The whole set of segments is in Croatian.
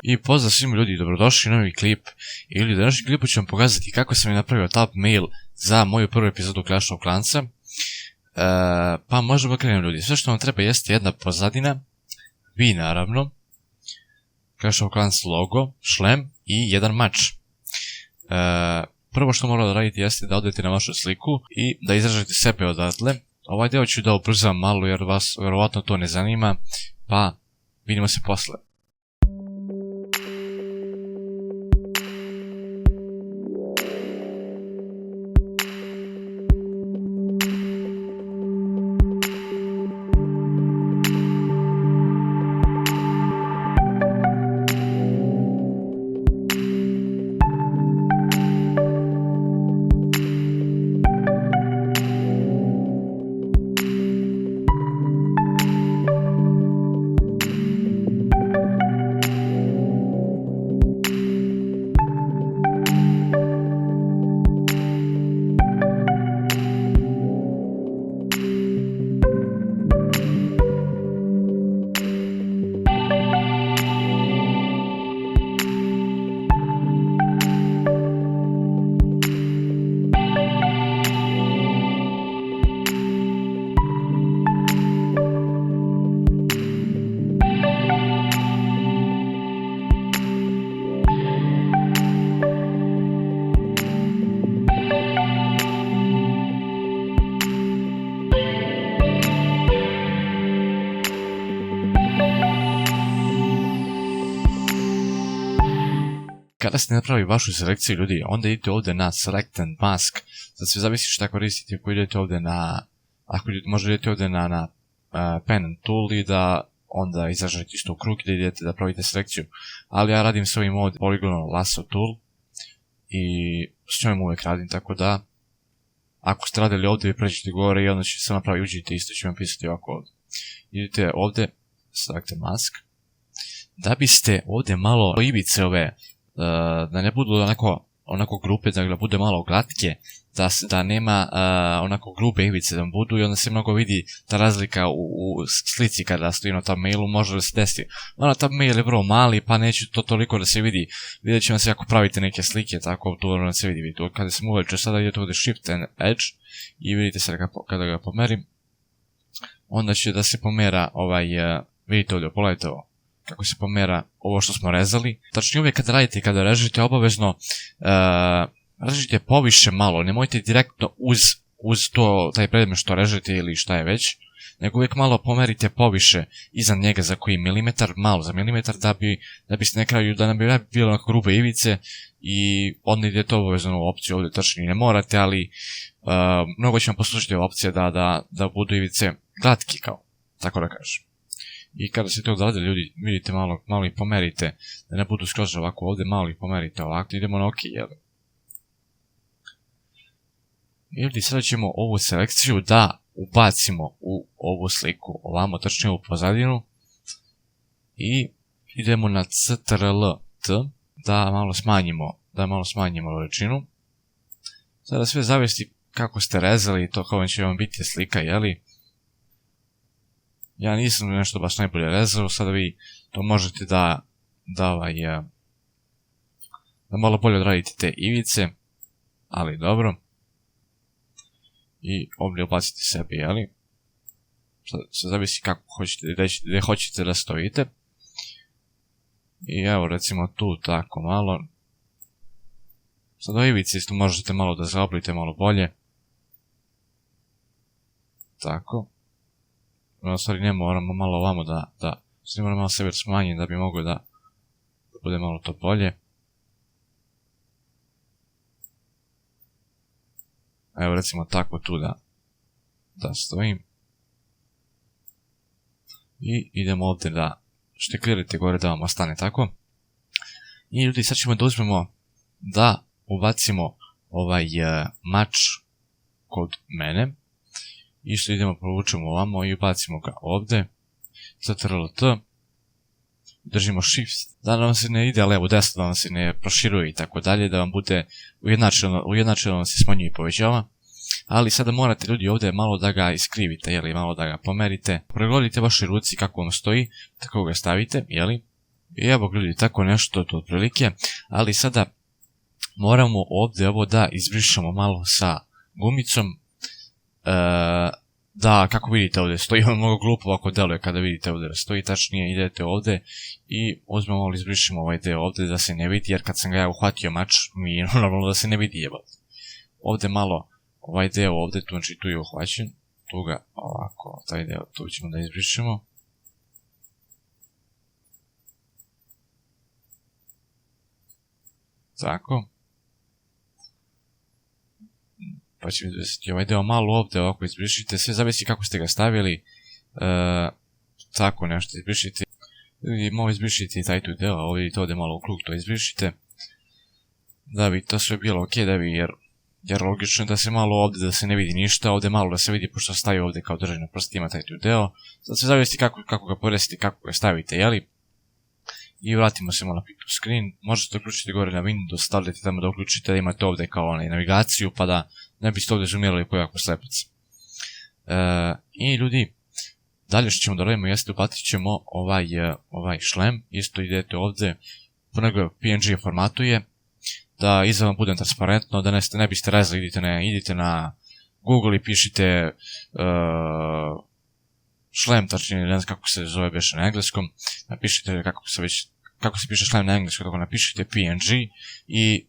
I pozdrav svima ljudi, dobrodošli u novi klip. I ljudi, u današnjem klipu ću vam pokazati kako sam napravio thumbnail za moju prvu epizodu Clash of Clansa. Pa možemo krenuti ljudi, sve što vam treba jeste jedna pozadina, vi naravno, Clash of Clans logo, šlem i jedan mač. Prvo što morate da radite jeste da odete na vašu sliku i da izražete sebe odatle. Ovaj deo ću da ubrzam malo jer vas verovatno to ne zanima, pa vidimo se posle. Kada ste napravili vašu selekciju ljudi, onda idete ovdje na Select and Mask. Sad sve zavisi šta koristite, ako idete ovdje na, možda idete ovdje na Pen and Tool i da onda izražete isto u krug i da idete da pravite selekciju. Ali ja radim s ovim ovdje Polygon Lasso Tool i s njom uvijek radim, tako da ako ste radili ovdje, vi pređete gore i onda ćete se napraviti, uđite isto, ću vam pisati ovako ovdje. Idete ovdje, Select and Mask, da biste ovdje malo ivice ove, da ne budu onako grupe, da bude malo glatke, da nema onako grube ivice da budu i onda se mnogo vidi ta razlika u slici kada stoji na thumbnailu, može da se desi. Ono thumbnail je vrlo mali pa neće to toliko da se vidi, vidjet će vam se ako pravite neke slike, tako to da se vidi. Kada sam uveće sada idete ovdje Shift and Edge i vidite sad kada ga pomerim, onda će da se pomera vidite ovdje, pogledajte ovo. Kako se pomera ovo što smo rezali. Tačnije uvijek kada radite i kada režete, obavezno režite poviše malo, nemojte direktno uz to, taj predmet što režete ili šta je već, nego uvijek malo pomerite poviše iznad njega za koji milimetar, malo za milimetar, da biste na kraju, da nam bi bilo onako grube ivice i onda idete obavezno u opciju ovdje, tačnije ne morate, ali mnogo će vam poslužiti opcija da budu ivice glatki, kao, tako da kažem. I kada se to odrade, ljudi, vidite malo ih pomerite, da ne budu skroz ovako ovdje, malo ih pomerite ovako, idemo na OK, jel? I ljudi, sada ćemo ovu selekciju da ubacimo u ovu sliku, ovamo tačnije u pozadinu, i idemo na Ctrl-T, da malo smanjimo veličinu. Sada sve zavisi kako ste rezali i to kako će vam biti slika, jeli? Ja nisam nešto baš najbolje rezao, sada vi to možete da malo bolje odradite te ivice, ali dobro. I ovdje ubacite sebi, jeli? Sad zavisi kako hoćete, gdje hoćete da stojite. I evo recimo tu tako malo. Sad o ivici isto možete malo da zaoblite malo bolje. Tako. U stvari ne moramo malo ovamo ne moramo malo sebe smanjiti da bi moglo da bude malo to bolje. Evo recimo tako tu da stojim. I idemo ovdje da šteklirate gore da vam ostane tako. I ljudi, sad ćemo da uzmemo da ubacimo ovaj mač kod mene. Isto idemo, provučemo ovamo i ubacimo ga ovdje. Ctrl-T. Držimo Shift. Da nam se ne ide levo desno, da nam se ne proširuje i tako dalje, da vam bude ujednačeno vam se smanjuje i povećava. ali sada morate ljudi ovdje malo da ga iskrivite, jeli, malo da ga pomerite, prilagodite vaše ruci kako vam stoji, tako ga stavite, jeli, i evo ljudi, tako nešto to otprilike, ali sada moramo ovdje ovo da izbrišemo malo sa gumicom, da, kako vidite ovdje, stoji on mnogo glupo ako deluje kada vidite ovdje da stoji, tačnije idete ovdje i uzmemo malo izbrišemo ovaj deo ovdje da se ne vidi, jer kad sam ga ja uhvatio mač, mi je normalno da se ne vidi jebal. Ovdje malo, ovaj deo ovdje, znači tu je uhvaćen, tu ga ovako, taj deo tu ćemo da izbrišemo. Tako. Pa će mi desiti ovaj deo malo ovdje ovako izbrišite, sve zavisi kako ste ga stavili, tako nešto izbrišite, i malo izbrišite i taj tu deo, ovdje vidite ovdje malo u krug to izbrišite, da bi to sve bilo ok, da bi, jer logično je da se malo ovdje da se ne vidi ništa, ovdje malo da se vidi pošto staje ovdje kao držanje na prstima taj tu deo, sad sve zavisi kako ga poresite, kako ga stavite, jeli? I vratimo se malo na pick to screen, možete uključiti gore na Windows, stavljate tamo da uključite da imate ovdje kao navigaciju, pa da ne biste ovdje zoomirali koji jako slepac. I ljudi, dalje što ćemo da radimo jeste ubacit ćemo ovaj šlem, isto idete ovdje, po nego PNG formatuje, da iza vam bude transparentno, da ne biste rezali, idite na Google i pišite šlem, tačnije ne znam kako se zove beše na engleskom, napišite kako se piše šlem na engleskom, tako napišite PNG i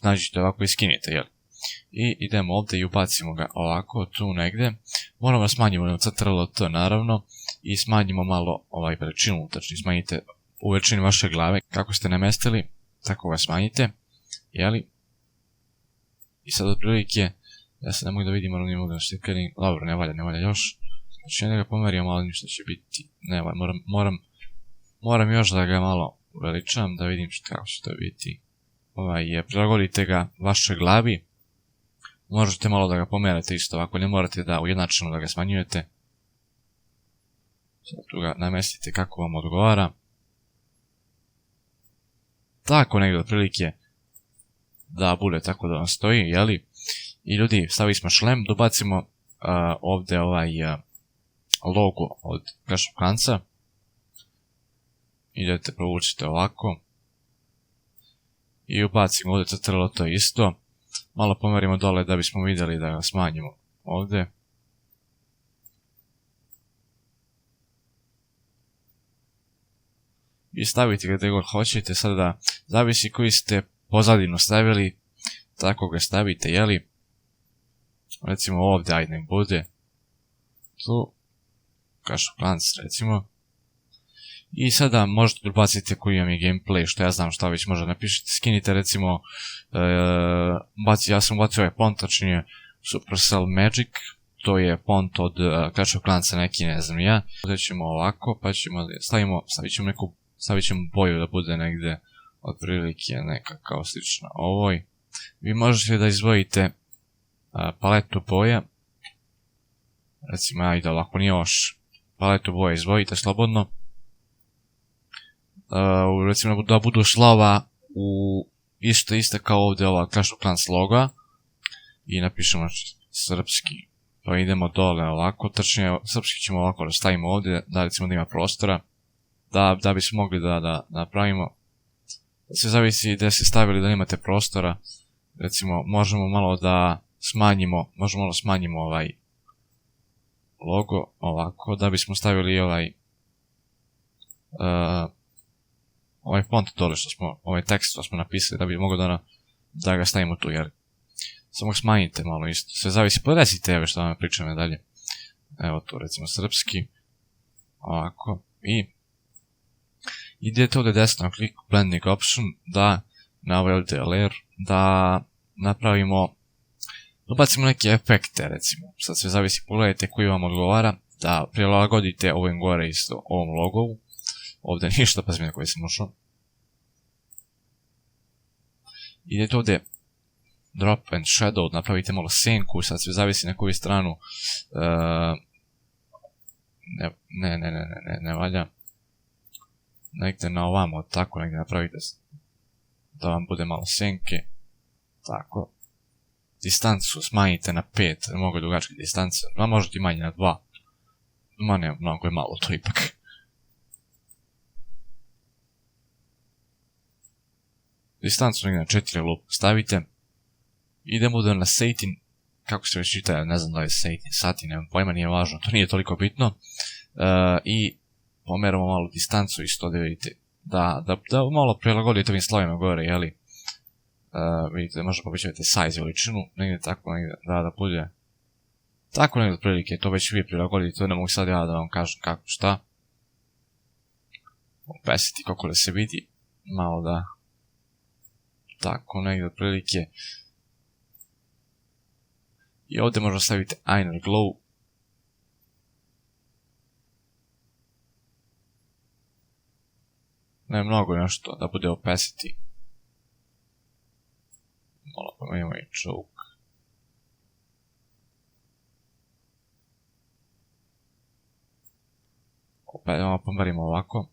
nađite ovako i skinite, jel? I idemo ovdje i ubacimo ga ovako, tu negdje, moramo da smanjimo na CTRL-T naravno i smanjimo malo veličinu, tačnije smanjite u veličini vaše glave, kako ste namestili, tako ga smanjite, jeli? I sad otprilike, ja se ne mogu da vidim, ne mogu da štikari, dobro, ne valja još. Znači ja ga pomerim, ali ništa će biti, ne, moram još da ga malo uveličam, da vidim kako će to biti. Prilagodite ga vašoj glavi, možete malo da ga pomerate isto, ako ne morate da ujednačeno da ga smanjujete. Sad tu ga namestite kako vam odgovara. Tako negdje otprilike da bude tako da vam stoji, jeli? I ljudi, stavili smo šlem, dobacimo ovdje logo od Clash of Clansa. Idete, provučite ovako. I ubacimo ovdje CTRL-T isto. Malo pomerimo dole da bismo vidjeli da ga smanjimo ovdje. I stavite ga gdje god hoćete, sada zavisi koji ste pozadinu stavili, tako ga stavite, jeli? Recimo ovdje, ajde nek bude. Tu. Clash of Clans, recimo. I sada možete ubaciti koji vam je gameplay, što ja znam šta već možda napišete, skinite recimo, ja sam ubacio ovaj font, tačnije Supercell Magic, to je font od Clash of Clansa neki, ne znam ja. Ovdje ćemo ovako, pa ćemo, stavit ćemo boju da bude negdje otprilike neka kao slična ovoj. Vi možete da izvojite paletu boja, recimo ajde, ako nije još paletu boja izvojite slobodno. Recimo da budu slova u isto kao ovdje ova Clash of Clans loga i napišemo srpski, pa idemo dole ovako, tačnije srpski ćemo ovako da stavimo ovdje, da recimo da ima prostora, da bismo mogli da napravimo, sve zavisi gdje ste stavili da imate prostora, recimo možemo malo da smanjimo, ovaj logo ovako, da bismo stavili ovaj font dole što smo, ovaj tekst što smo napisali, da bi mogli da ga stavimo tu, jer samo smanjite malo isto, sve zavisi, podesite evo što vam pričam dalje. Evo tu recimo srpski, ovako, i idete ovdje desno, klik blending option, da na ovaj ovdje layer, da napravimo, ubacimo neke efekte recimo, sad sve zavisi, pogledajte koji vam odgovara, da prilagodite ovim gore isto ovom logovu, ovdje ništa, pa zmijena koji sam ušao. Idete ovdje drop and shadow, napravite malo senku, sad sve zavisi na koju stranu, ne valja, negdje na ovamo, tako negdje napravite da vam bude malo senke, tako. distancu smanjite na 5, mnogo dugačke distance, a možete i manje na 2. Ma ne, mnogo je malo to ipak. Distancu negdje na 4 lup stavite. Idemo da na Satin, kako se već čita, ne znam da je Satin, nemam pojma, nije važno, to nije toliko bitno. I pomeramo malo distancu isto da vidite, da malo prilagodite ovim slovima gore, jeli? Vidite, možda povećavate size veličinu, negdje tako, negdje, da bude. Tako negdje otprilike, to već vi prilagodite, to ne mogu sad ja da vam kažem kako šta. Opesiti kako da se vidi, malo da... Tako negdje otprilike. I ovdje možda stavite Inner Glow. Ne mnogo nešto da bude opacity. Malo pomenimo i choke. Opet pomerimo ovako.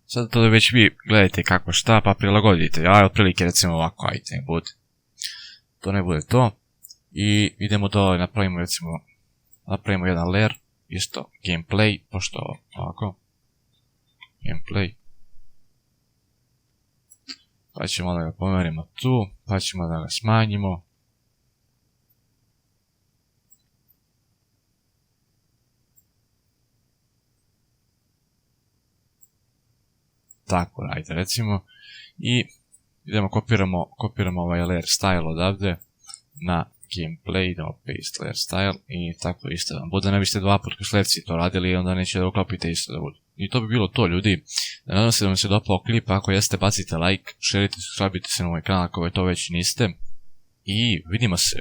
Sad to da već vi gledajte kako šta pa prilagodite. Ja otprilike recimo ovako, ajde ne bude. To ne bude to. I idemo da napravimo recimo, napravimo jedan layer, isto gameplay, pošto ovako. Gameplay. Pa ćemo da ga pomerimo tu, pa ćemo da ga smanjimo. Tako radite recimo. I idemo kopiramo ovaj layer style odavde na gameplay, idemo paste layer style i tako isto vam bude, ne biste dva put sljedci to radili i onda neće da uklopite isto da bude. I to bi bilo to ljudi, nadam se da vam se dopao klip, ako jeste bacite like, šerite, subscribe se na moj kanal ako to već niste i vidimo se.